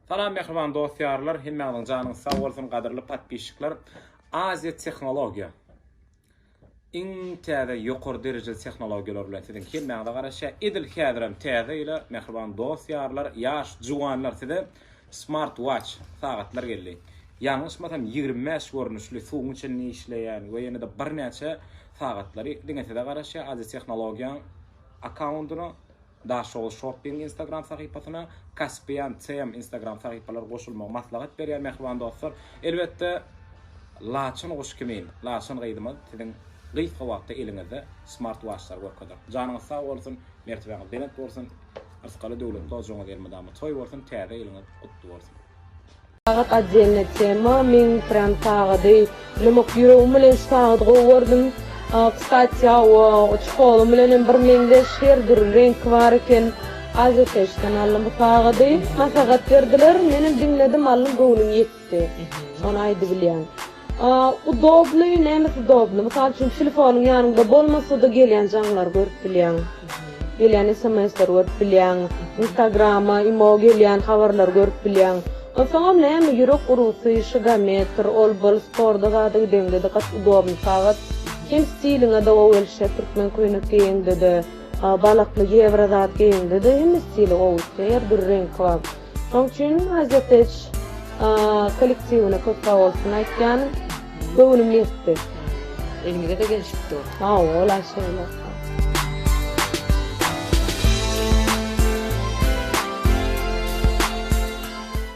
Salam mehriban dostlarlar, hemmeňiň janyň sag bolsun gadyrly patbişikler. Aziya Texnologiya. Iň täze ýokary derejeli tehnologiýalar bilen sizin kelmäňize garaşa edil häzirem täze ile mehriban dostlarlar, ýaş juwanlar size smart watch sagatlar geldi. Ýalňyşmasam 25 görnüşli suwun içinde işleýän we ýene-de bir näçe sagatlary diňe de garaşa Aziya Texnologiýa accountuna Daşol Shopping Instagram sahypasyna, Caspian CM Instagram sahypalary goşulmagy maslahat berýär mehriban dostlar. Elbetde laçyn goş kimin, laçyn gaýdymy sizin gysga wagtda eliňizde smart watchlar görkezler. Janyňyz sag bolsun, mertebäňiz benet bolsun, arskaly döwlet dojaňyz gelmedämi toy bolsun, täze eliňiz utdy bolsun. Sagat ajelne tema min pram sagady, limok ýüregim bilen sagady gowurdum. Kısaca o çikolum bilen bir mende şerdir renk var eken azeteşten aldım sagadı. Masagat verdiler, menim dinledim aldım gowlum yetdi. Şonu aýdy bilýän. Udobly näme udobly? Mysal üçin telefonyň ýanynda bolmasa da gelýän jaňlar görüp bilýän. Gelýän SMS-ler görüp bilýän, Instagrama, imo gelýän habarlar görüp bilýän. Soňam näme ýürek urusy, şigametr, olbol, sporda gady dengde de gat udobly sagat. Hem stiline de o ölçe Türkmen köyüne giyindi de, balaklı yevradat giyindi de, hem stili o ölçe, bir renk var. Onun için Azeteç koleksiyonu köpka olsun aytken, bölümlü etti. Elinize de gelişipti o. Ola şeyler.